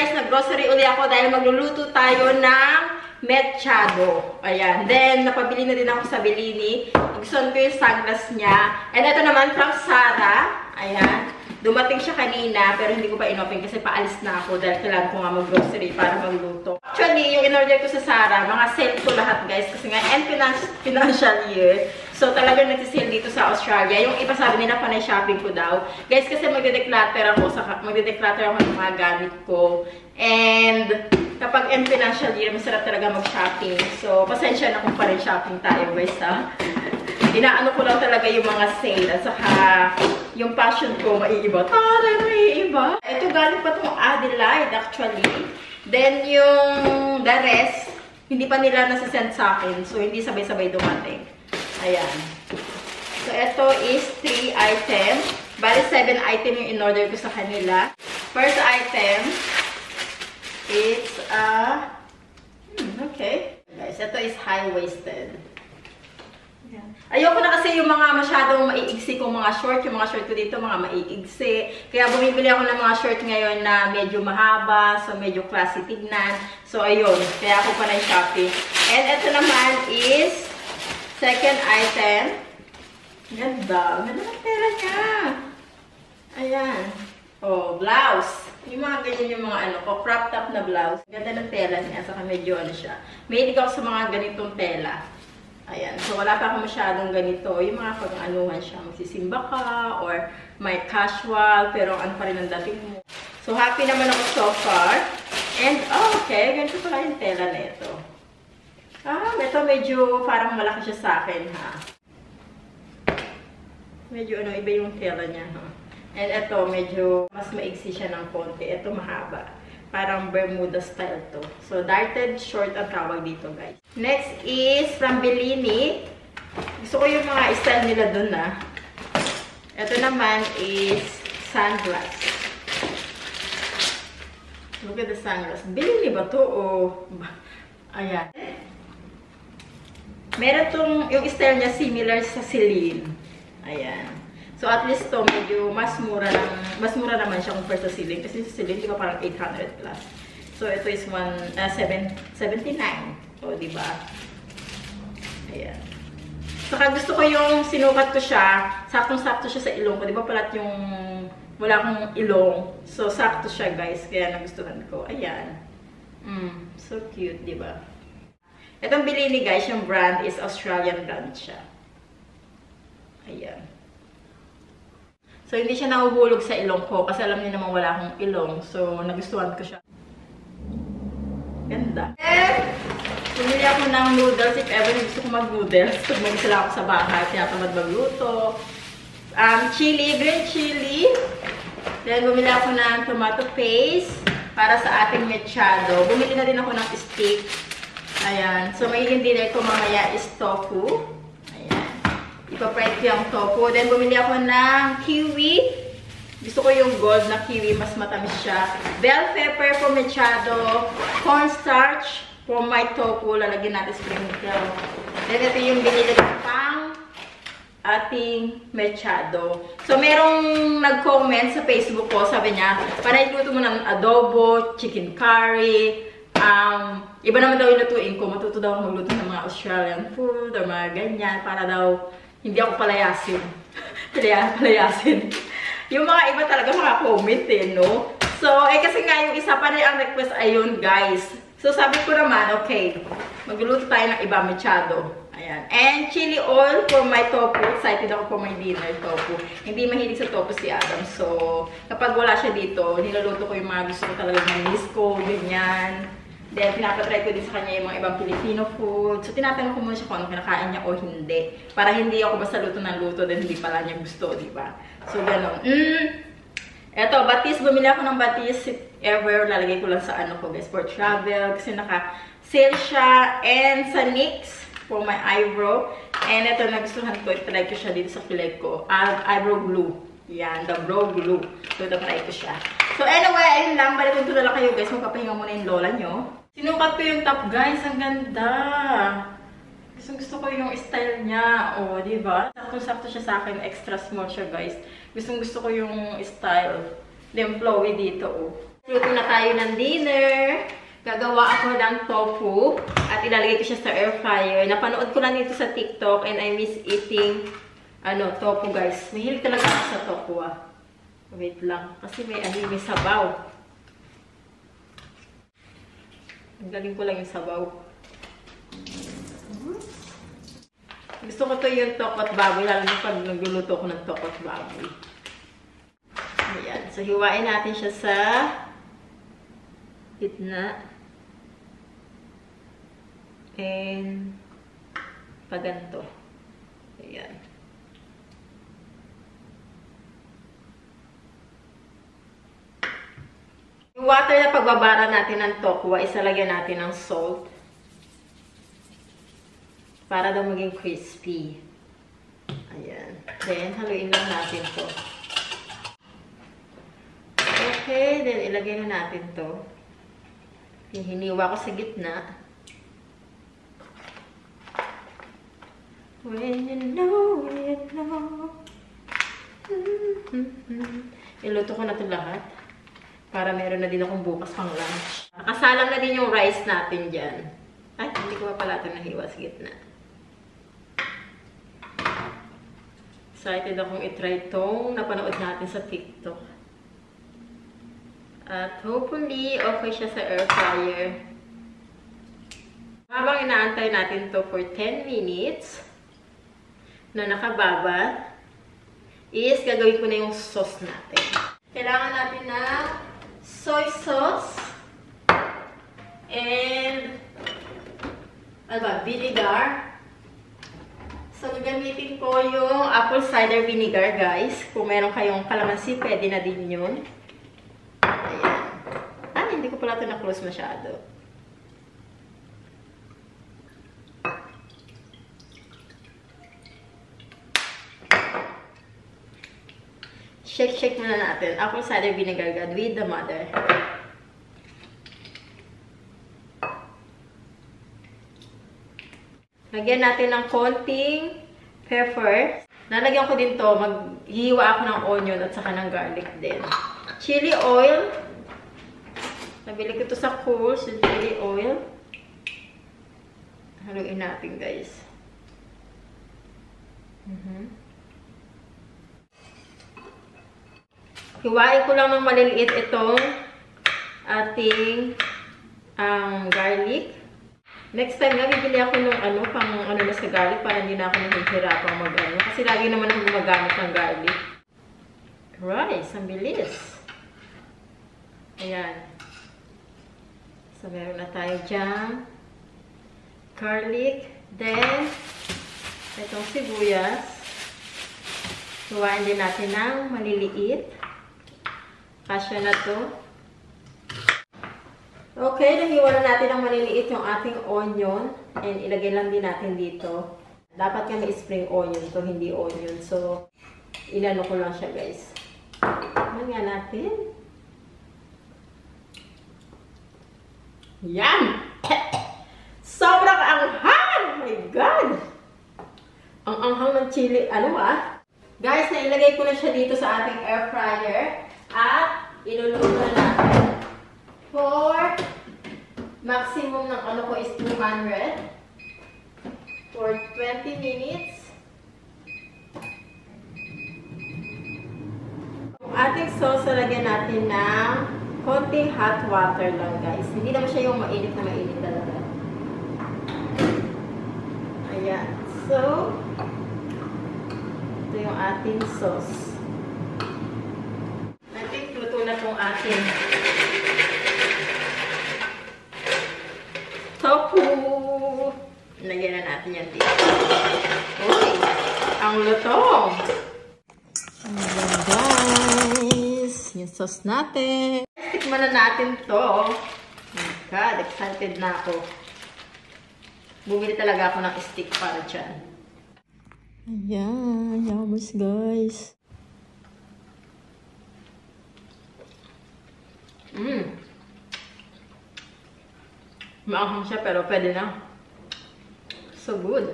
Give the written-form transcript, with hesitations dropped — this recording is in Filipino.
guys, nag-grocery uli ako dahil magluluto tayo ng mechado. Ayan. Then, napabili na din ako sa Bilini. Gustuhan ko yung sunglass niya. And ito naman from Zara. Ayan. Dumating siya kanina, pero hindi ko pa inopen kasi paalis na ako dahil kailangan ko nga mag-grocery para magluto. Actually, yung in-order ko sa Zara, mga sale ko lahat guys kasi nga end financial year. So, talagang nagsisale dito sa Australia. Yung iba sabi nila, panay shopping ko daw. Guys, kasi magde-declutter ako ng mga gamit ko. And, kapag end financial year, masarap talaga mag-shopping. So, pasensya na kung pa rin shopping tayo guys ha. Inaano ko lang talaga yung mga sale at saka yung passion ko maiiba. Taray, maiiba. Ito galing pa itong Adelaide actually. Then yung the rest, hindi pa nila nasasend sa akin. So hindi sabay-sabay dumating. Ayan. So ito is 3 items. Bali 7 items yung in-order ko sa kanila. First item, it's okay. Guys, ito is high-waisted. Ayoko na kasi yung mga masyadong maiigsi kong mga short. Yung mga short ko dito, mga maiigsi. Kaya bumibili ako ng mga short ngayon na medyo mahaba. So, medyo classy tignan. So, ayun. Kaya ako pa na-shopping. And ito naman is second item. Ganda. Ganda ng tela niya. Ayan. Oh, blouse. Yung mga ganyan yung mga ano ko. Crop top na blouse. Ganda ng tela niya. Saka medyo ano siya. Mahilig ako sa mga ganitong tela. Ayan. So, wala pa ako masyadong ganito. Yung mga pag-anuhan siya. Magsisimba ka or may casual. Pero ano pa rin ang dating mo. So, happy naman ako so far. And, oh, okay. Ganito pala yung tela na ito. Ito medyo parang malaki siya sa akin, ha. Medyo ano, iba yung tela niya, ha. And ito, medyo mas maigsi siya ng konti. Ito mahaba. Parang Bermuda style to. So, darted short ang tawag dito, guys. Next is from Bilini. Gusto ko yung mga style nila dun, na. Ito naman is sunglass. Look at the sunglass. Bilini ba to? O, ayan. Meron tong, yung style niya similar sa Celine. Ayan. So, at least to, medyo mas mura naman siya compare sa Celine. Kasi sa Celine, di ba parang 800 plus. So, ito is 79. O, di ba? Ayan. Saka gusto ko yung sinukat ko siya. Saktong-sakto siya sa ilong ko. Di ba palat yung wala akong ilong. So, sakto siya, guys. Kaya nagustuhan ko. Ayan. So cute, di ba? Itong Bilini, guys, yung brand is Australian brand siya. Ayan. So, hindi siya nahuhulog sa ilong ko kasi alam niyo naman wala akong ilong. So, nagustuhan ko siya. Ganda. And, bumili ako ng noodles if ever gusto ko mag-noodles. Pag mag-isa lang ako sa bahay, tinatamad magluto. Chili, green chili. Then, bumili ako ng tomato paste para sa ating mechado. Bumili na din ako ng steak. Ayan. So, may dinner ko mamaya is tofu. Ipa-fried ko yung tofu. Then, bumili ako ng kiwi. Gusto ko yung gold na kiwi. Mas matamis siya. Bell pepper for mechado. Cornstarch for my tofu. Lalagyan natin sprinkle. Then, ito yung binili ko pang ating mechado. So, merong nag-comment sa Facebook ko. Sabi niya, panay luto mo ng adobo, chicken curry. Iba naman daw yung lutuin ko. Matuto daw ako magluto ng mga Australian food or mga ganyan. Para daw hindi ako palayasin. Palayasin. Yung mga iba talaga maka-comment no? So, kasi nga yung isa pa rin ang request ayun, guys. So, sabi ko naman, okay, magluluto tayo ng iba mechado. Ayan. And chili oil for my tofu. Excited ako for my dinner tofu. Hindi mahilig sa tofu si Adam. So, kapag wala siya dito, niluluto ko yung mga gusto ko talaga ng misko, ganyan. Then, pinapatry ko din sa kanya yung mga ibang Filipino food. So, tinatanong ko muna siya kung ano kinakain niya o hindi. Para hindi ako basta luto ng luto, then hindi pala niya gusto, diba? So, gano'n. Eto, batis. Bumili ako ng batis. If ever, lalagay ko lang sa ano ko, guys, for travel. Kasi naka-sale siya. And sa NYX, for my eyebrow. And ito, nagustuhan ko. Itry ko siya dito sa kilay ko. Eyebrow glue. Yan, the brow glue. So, ito-try ko siya. So, anyway, ayun lang. Balik ko na lang kayo, guys. Magpapahinga muna yung lola nyo. Sinukat ko yung top, guys. Ang ganda. Gusto ko yung style niya. O, diba? Sakto-sakto siya sa akin. Extra small siya, guys. Gusto ko yung style. Then, flowy dito, o. Luto na tayo ng dinner. Gagawa ako ng tofu at ilalagay ko siya sa air fryer. Napanood ko lang dito sa TikTok and I miss eating tofu, guys. Mahilig talaga ako sa tofu, ah. Wait lang. Kasi may sabaw. Ang galing ko lang yung sabaw. Gusto ko to yung tokot baboy, lalo na pag nagluluto ko ng tokot baboy. Ayan. So, hiwain natin siya sa gitna. And paganto. Ayan. Yung water na pagbabara natin ng tofu, isalagyan natin ng salt. Para daw maging crispy. Ayan. Then, haluin lang natin to. Okay, then ilagay na natin to. Hiniwa ko sa gitna. When you know, you know. Iluto ko na ito lahat. Para meron na din akong bukas pang lunch. Nakasalang na din yung rice natin dyan. Ay, hindi ko pa pala ito nahiwa sa gitna. Excited akong itry itong napanood natin sa TikTok. At hopefully, okay siya sa air fryer. Habang inaantay natin to for 10 minutes na nakababa, is gagawin ko na yung sauce natin. Kailangan natin na soy sauce and vinegar. So, gagamitin ko yung apple cider vinegar, guys. Kung meron kayong kalamansi, pwede na din yun. Ayan. Ah, hindi ko pala ito na-close masyado. Shake muna natin. Apple cider vinegar, God, with the mother. Lagyan natin ng konting pepper. Lalagyan ko din to. Maghiwa ako ng onion at saka ng garlic din. Chili oil. Nabili ko to sa Coles, yung chili oil. Haluin natin, guys. Hiwain ko lang ng maliliit itong ating garlic. Next time nga, bibili ako ng pang na sa garlic para hindi na ako nahihirapang mag-ano. Kasi lagi naman ako gumagamit ng garlic. Rice, ang bilis. Ayan. So, meron na tayo dyan. Garlic. Then, itong sibuyas. Hiwain din natin ng maliliit. Kasya na to. Okay, nahiwa na natin ang maliliit yung ating onion. And ilagay lang din natin dito. Dapat nga may spring onion to, hindi onion. So, inano ko lang siya, guys. Ano nga natin? Yan! Sobrang anghang! Oh my God! Ang anghang ng chili. Guys, nailagay ko na siya dito sa ating air fryer. At iluluto na natin for maximum ng is 200 for 20 minutes. Yung ating sauce, lagyan natin ng konting hot water lang, guys. Hindi naman siya yung mainit na mainit talaga. Ayan. So, ito yung ating sauce. Na itong ating tofu. Lagyan na natin yan dito. Uy! Ang lutong! Ayan, guys. Yung sauce natin. Tikman na natin to. Oh my God, excited na ako. Bumili talaga ako ng stick para dyan. Ayan, yummies, guys. Maanghang siya pero pwede na. So good.